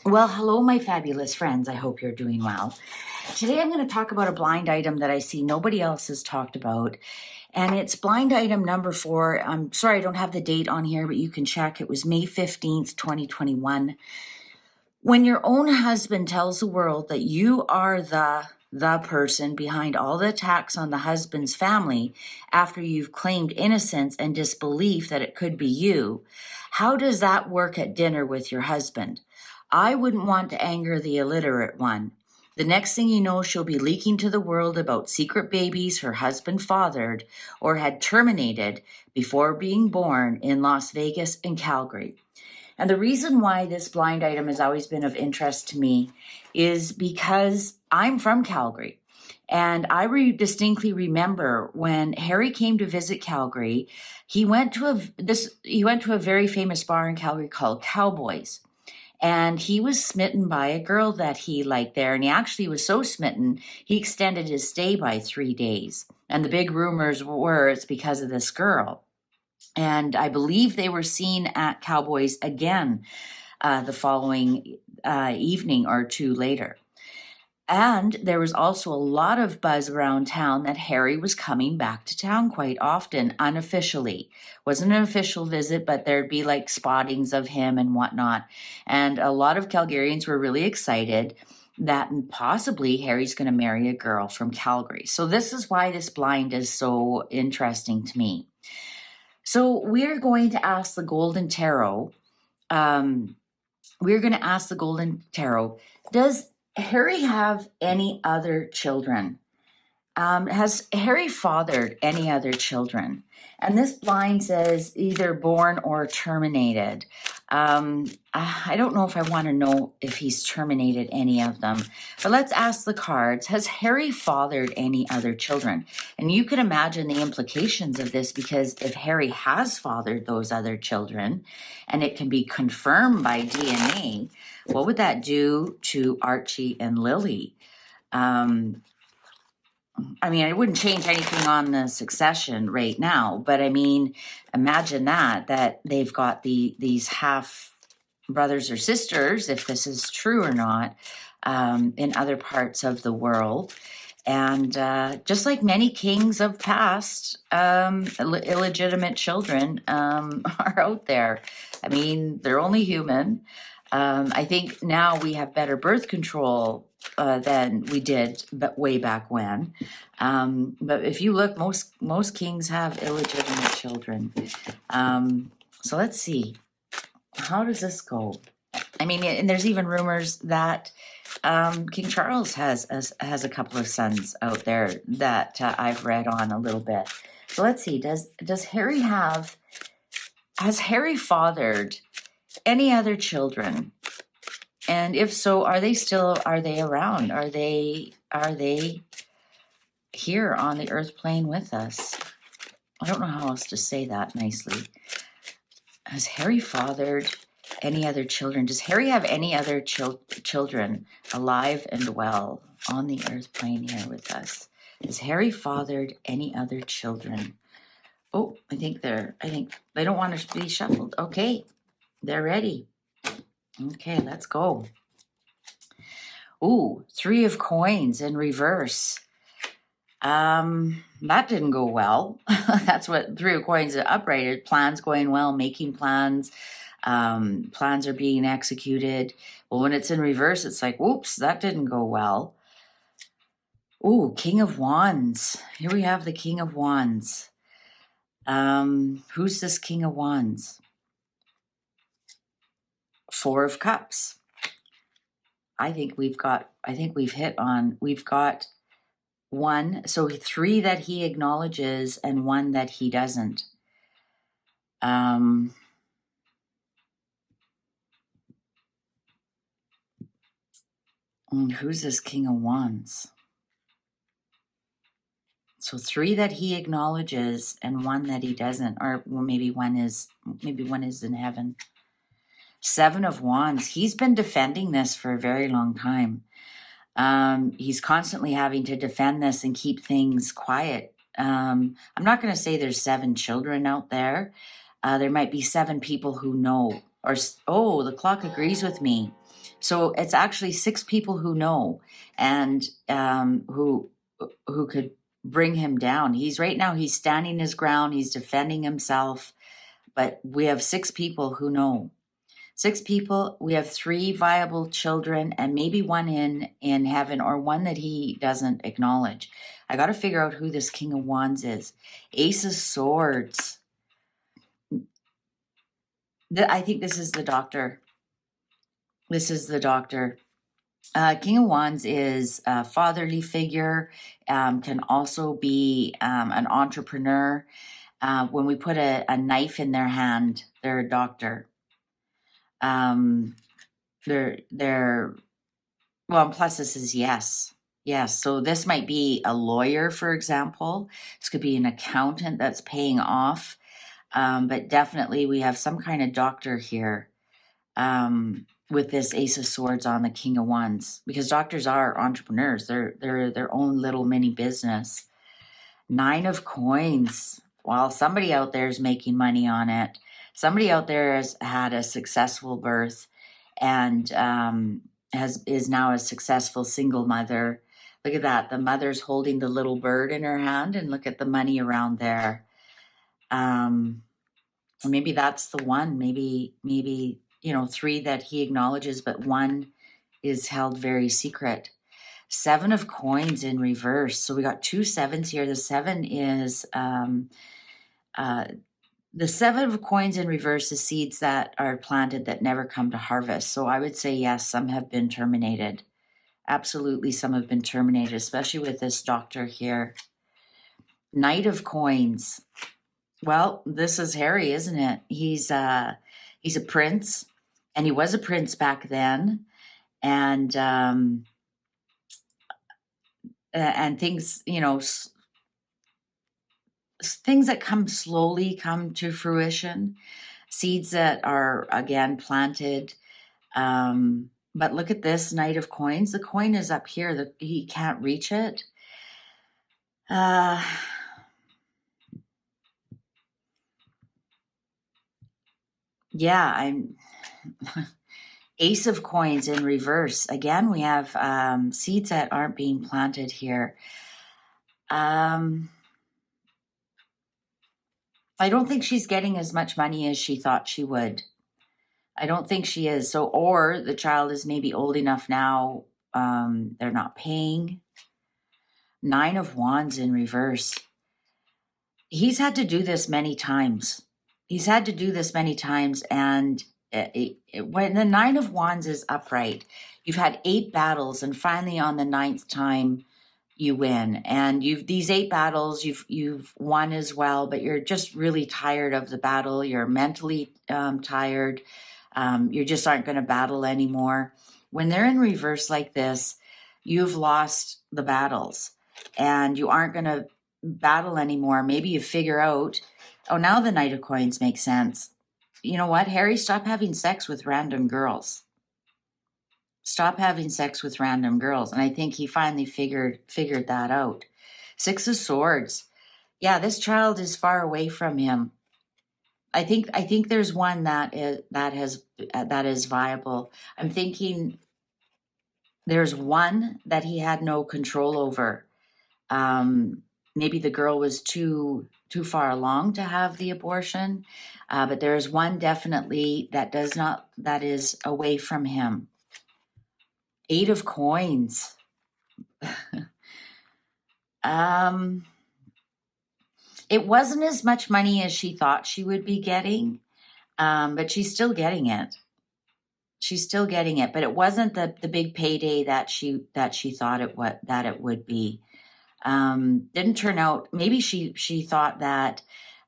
Well, hello, my fabulous friends. I hope you're doing well. Today I'm going to talk about a blind item that I see nobody else has talked about. And it's blind item number 4. I'm sorry I don't have the date on here, but you can check. It was May 15th, 2021. When your own husband tells the world that you are the person behind all the attacks on the husband's family after you've claimed innocence and disbelief that it could be you, how does that work at dinner with your husband? I wouldn't want to anger the illiterate one. The next thing you know, she'll be leaking to the world about secret babies her husband fathered or had terminated before being born in Las Vegas and Calgary. And the reason why this blind item has always been of interest to me is because I'm from Calgary. And I distinctly remember when Harry came to visit Calgary, he went to a very famous bar in Calgary called Cowboys. And he was smitten by a girl that he liked there. And he actually was so smitten, he extended his stay by 3 days. And the big rumors were it's because of this girl. And I believe they were seen at Cowboys again the following evening or two later. And there was also a lot of buzz around town that Harry was coming back to town quite often, unofficially. Wasn't an official visit, but there'd be like spottings of him and whatnot. And a lot of Calgarians were really excited that possibly Harry's going to marry a girl from Calgary. So this is why this blind is so interesting to me. So we're going to ask the Golden Tarot. Does Harry have any other children? Has Harry fathered any other children? And this blind says either born or terminated. I don't know if I want to know if he's terminated any of them, but let's ask the cards. Has Harry fathered any other children? And you can imagine the implications of this, because if Harry has fathered those other children and it can be confirmed by DNA, what would that do to Archie and Lily? I mean, I wouldn't change anything on the succession right now, but I mean, imagine that they've got these half brothers or sisters, if this is true or not, in other parts of the world. And just like many kings of past, illegitimate children are out there. I mean, they're only human. I think now we have better birth control than we did, but way back when. But if you look, most kings have illegitimate children. So let's see, how does this go? I mean, and there's even rumors that King Charles has a couple of sons out there that I've read on a little bit. So let's see, has Harry fathered any other children? And if so, are they around? Are they here on the earth plane with us? I don't know how else to say that nicely. Has Harry fathered any other children? Does Harry have any other children alive and well on the earth plane here with us? Has Harry fathered any other children? Oh, I think they don't want to be shuffled. Okay, they're ready. Okay, let's go. Ooh, 3 of coins in reverse. That didn't go well. That's what 3 of coins upright. Plans going well, making plans. Plans are being executed. Well, when it's in reverse, it's like, whoops, that didn't go well. Ooh, King of Wands. Here we have the King of Wands. Who's this King of Wands? 4 of Cups. We've got 1. So 3 that he acknowledges and 1 that he doesn't. And who's this King of Wands? So 3 that he acknowledges and 1 that he doesn't, or well, maybe one is in heaven. 7 of Wands. He's been defending this for a very long time. He's constantly having to defend this and keep things quiet. I'm not going to say there's 7 children out there. There might be 7 people who know Oh, the clock agrees with me. So it's actually 6 people who know, and who could bring him down. He's standing his ground. He's defending himself, but we have 6 people who know. 6 people. We have 3 viable children, and maybe one in heaven, or one that he doesn't acknowledge. I got to figure out who this King of Wands is. Ace of Swords. I think this is the doctor. This is the doctor. King of Wands is a fatherly figure, can also be an entrepreneur. When we put a knife in their hand, they're a doctor. They're well, and plus this is yes. Yes. So this might be a lawyer, for example. This could be an accountant that's paying off. But definitely we have some kind of doctor here. With this Ace of Swords on the King of Wands, because doctors are entrepreneurs. They're their own little mini business. 9 of Coins. Well, somebody out there is making money on it. Somebody out there has had a successful birth, and is now a successful single mother. Look at that. The mother's holding the little bird in her hand, and look at the money around there. Maybe that's the one. Maybe 3 that he acknowledges, but 1 is held very secret. 7 of Coins in reverse. So we got 2 7s here. The 7 is the 7 of Coins in reverse is seeds that are planted that never come to harvest. So I would say yes, some have been terminated. Absolutely, some have been terminated, especially with this doctor here. Knight of Coins. Well, this is Harry, isn't it? He's a prince, and he was a prince back then, and things, things that come slowly come to fruition, seeds that are again planted. But look at this Knight of Coins. The coin is up here. He can't reach it. Yeah, I'm Ace of Coins in reverse. Again, we have seeds that aren't being planted here. I don't think she's getting as much money as she thought she would. I don't think she is. So, or the child is maybe old enough now, they're not paying. 9 of Wands in reverse. He's had to do this many times. And when the 9 of Wands is upright, you've had 8 battles, and finally on the 9th time you win. And these 8 battles you've won as well, but you're just really tired of the battle. You're mentally tired. You just aren't going to battle anymore. When they're in reverse like this, you've lost the battles and you aren't going to battle anymore. Maybe you figure out, oh, now the Knight of Coins makes sense. You know what, Harry? Stop having sex with random girls. Stop having sex with random girls. And I think he finally figured that out. 6 of Swords. Yeah, this child is far away from him. I think there's one that is viable. I'm thinking there's one that he had no control over. Maybe the girl was too far along to have the abortion, but there's one definitely that is away from him. 8 of Coins. It wasn't as much money as she thought she would be getting, but she's still getting it. But it wasn't the big payday that she thought it would be. Didn't turn out. Maybe she thought that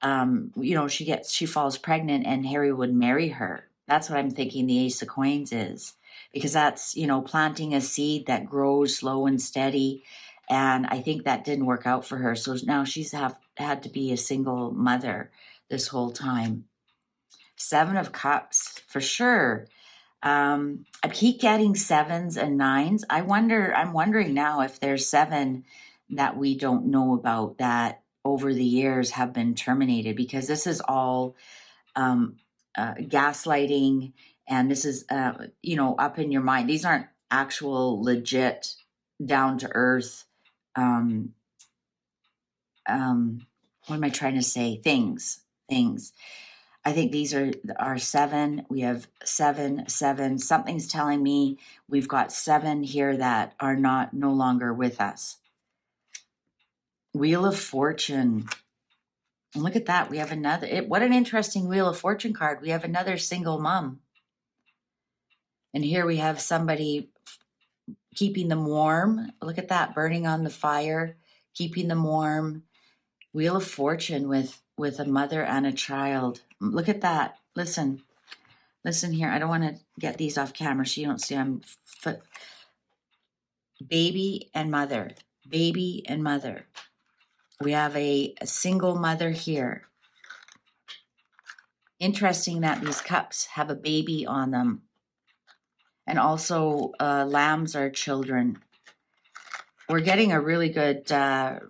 she falls pregnant and Harry would marry her. That's what I'm thinking the Ace of Coins is, because that's planting a seed that grows slow and steady. And I think that didn't work out for her. So now she's had to be a single mother this whole time. 7 of Cups, for sure. I keep getting 7s and 9s. I'm wondering now if there's 7 that we don't know about that over the years have been terminated, because this is all gaslighting, and this is, up in your mind. These aren't actual legit down to earth, what am I trying to say? Things. I think these are seven. We have seven. Something's telling me we've got seven here that are no longer with us. Wheel of Fortune. And look at that. We have another. What an interesting Wheel of Fortune card. We have another single mom. And here we have somebody keeping them warm. Look at that. Burning on the fire, keeping them warm. Wheel of Fortune with a mother and a child. Look at that. Listen here. I don't want to get these off camera so you don't see I'm baby and mother. We have a single mother here. Interesting that these cups have a baby on them. And also lambs are children. We're getting a really good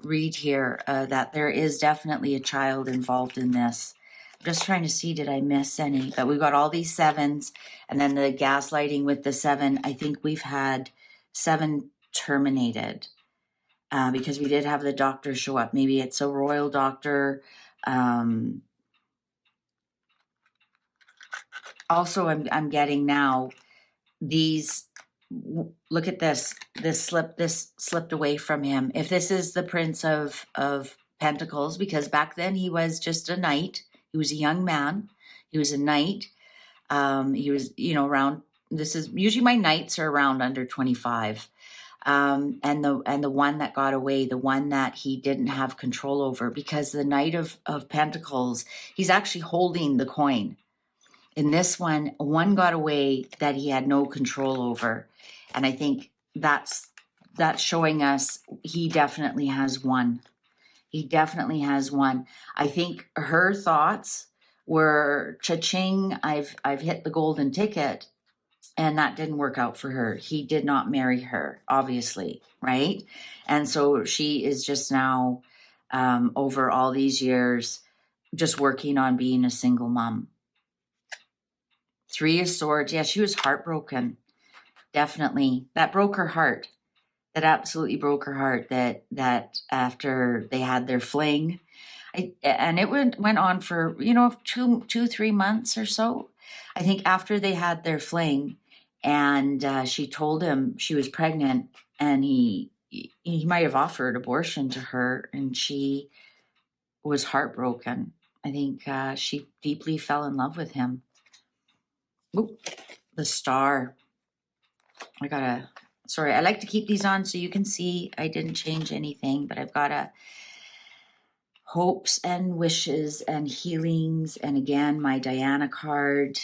read here that there is definitely a child involved in this. I'm just trying to see, did I miss any? But we've got all these sevens, and then the gaslighting with the seven. I think we've had seven terminated because we did have the doctor show up. Maybe it's a royal doctor. Also, I'm getting now these. Look at this. This slipped away from him. If this is the Prince of Pentacles, because back then he was just a knight. He was a young man. He was a knight. He was, around. This is usually my knights are around under 25. And the one that got away, the one that he didn't have control over, because the Knight of Pentacles, he's actually holding the coin. In this one got away that he had no control over. And I think that's showing us he definitely has one. I think her thoughts were, cha-ching, I've hit the golden ticket, and that didn't work out for her. He did not marry her, obviously, right? And so she is just now, over all these years, just working on being a single mom. Three of Swords. Yeah, she was heartbroken. Definitely. That broke her heart. That absolutely broke her heart that after they had their fling, and it went on for, 3 months or so. I think after they had their fling and she told him she was pregnant, and he might have offered abortion to her, and she was heartbroken. I think she deeply fell in love with him. Oop, the Star. Sorry, I like to keep these on so you can see I didn't change anything, but I've got a hopes and wishes and healings. And again, my Diana card.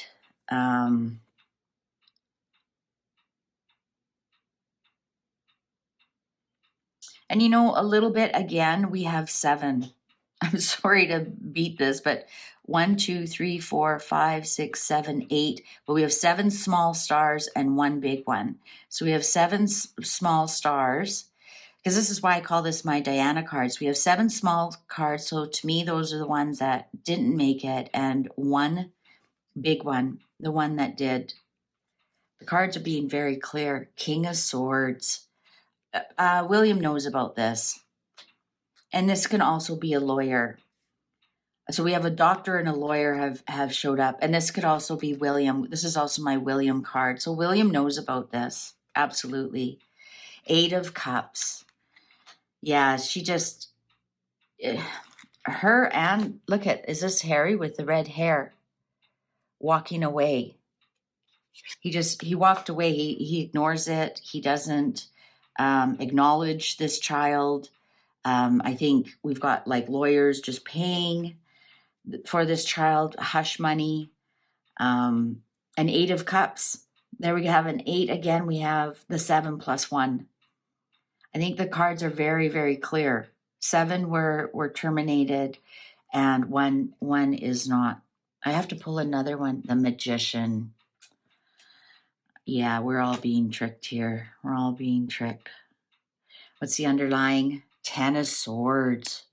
And a little bit, again, we have seven. I'm sorry to beat this, but 1, 2, 3, 4, 5, 6, 7, 8. But we have 7 small stars and 1 big one. So we have 7 small stars, because this is why I call this my Diana cards. We have 7 small cards. So to me, those are the ones that didn't make it, and 1 big one, the one that did. The cards are being very clear. King of Swords. William knows about this. And this can also be a lawyer. So we have a doctor and a lawyer have showed up. And this could also be William. This is also my William card. So William knows about this. Absolutely. 8 of Cups. Yeah, she just... Her and... Look is this Harry with the red hair? Walking away. He walked away. He ignores it. He doesn't acknowledge this child. I think we've got lawyers just paying for this child, hush money. An 8 of Cups. There we have an 8 again. We have the 7 plus 1. I think the cards are very, very clear. 7 were terminated, and one is not. I have to pull another one. The Magician. Yeah, we're all being tricked here. We're all being tricked. What's the underlying? 10 of Swords.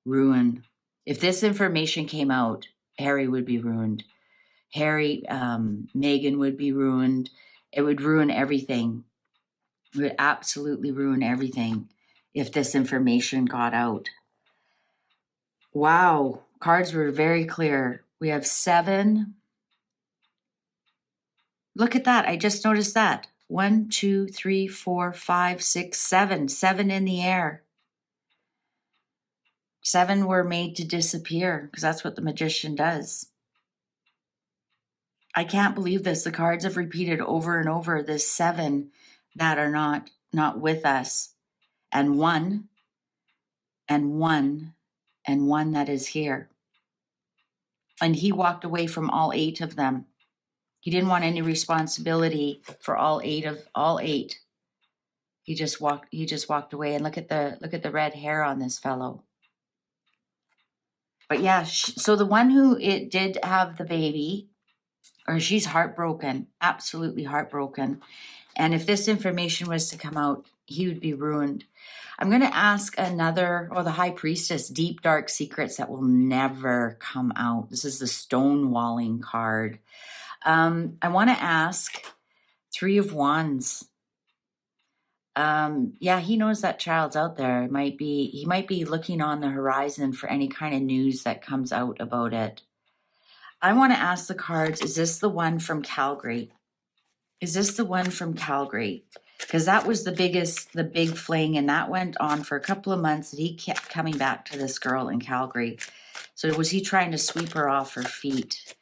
Ruin. If this information came out, Harry would be ruined. Harry, Meghan would be ruined. It would ruin everything. It would absolutely ruin everything if this information got out. Wow. Cards were very clear. We have 7. Look at that. I just noticed that. 1, 2, 3, 4, 5, 6, 7. 7 in the air. 7 were made to disappear because that's what the magician does. I can't believe this. The cards have repeated over and over this 7 that are not with us, and 1 and 1 and 1 that is here. And he walked away from all 8 of them. He didn't want any responsibility for all 8. He just walked away. And look at the red hair on this fellow. But yeah, so the one who it did have the baby, or she's heartbroken, absolutely heartbroken. And if this information was to come out, he would be ruined. I'm going to ask the High Priestess, deep, dark secrets that will never come out. This is the stonewalling card. I want to ask 3 of Wands. Yeah, he knows that child's out there. He might be looking on the horizon for any kind of news that comes out about it. I want to ask the cards, is this the one from Calgary? Is this the one from Calgary? Because that was the big fling, and that went on for a couple of months, and he kept coming back to this girl in Calgary. So was he trying to sweep her off her feet?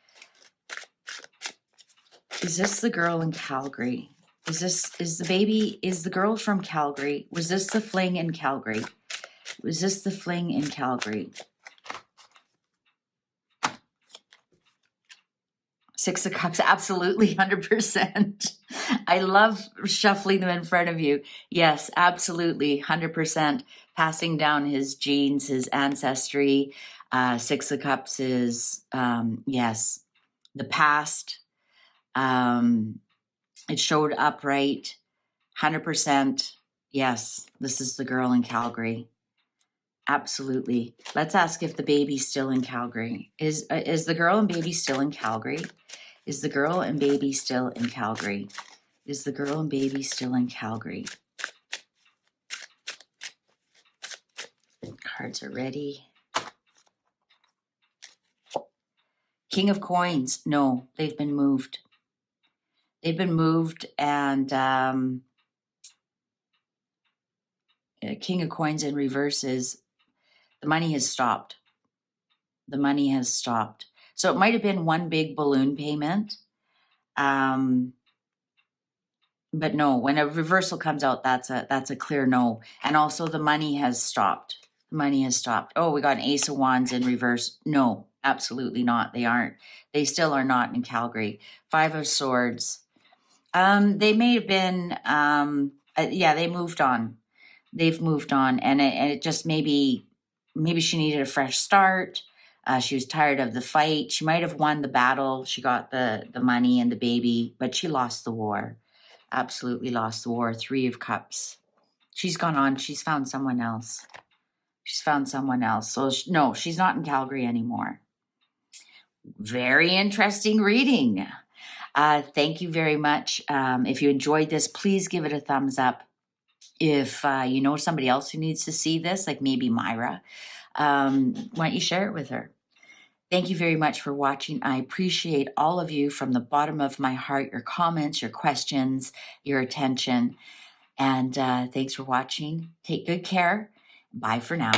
Is this the girl in Calgary? Is the girl from Calgary? Was this the fling in Calgary? Was this the fling in Calgary? 6 of Cups, absolutely, 100%. I love shuffling them in front of you. Yes, absolutely, 100%. Passing down his genes, his ancestry. 6 of Cups is, yes, the past. It showed upright, 100%. Yes, this is the girl in Calgary. Absolutely. Let's ask if the baby's still in Calgary. Is the girl and baby still in Calgary? Is the girl and baby still in Calgary? Is the girl and baby still in Calgary? Cards are ready. King of Coins. No, they've been moved. They've been moved, and King of Coins in reverse is the money has stopped. The money has stopped. So it might have been one big balloon payment. But no, when a reversal comes out, that's a clear no. And also the money has stopped. The money has stopped. Oh, we got an Ace of Wands in reverse. No, absolutely not. They aren't. They still are not in Calgary. 5 of Swords. They may have been, yeah, they moved on. They've moved on. And it just maybe she needed a fresh start. She was tired of the fight. She might have won the battle. She got the money and the baby, but she lost the war. Absolutely lost the war. 3 of Cups. She's gone on. She's found someone else. She's found someone else. So no, she's not in Calgary anymore. Very interesting reading. Thank you very much. If you enjoyed this, please give it a thumbs up. If you know somebody else who needs to see this, like maybe Myra, why don't you share it with her? Thank you very much for watching. I appreciate all of you from the bottom of my heart, your comments, your questions, your attention. And thanks for watching. Take good care. Bye for now.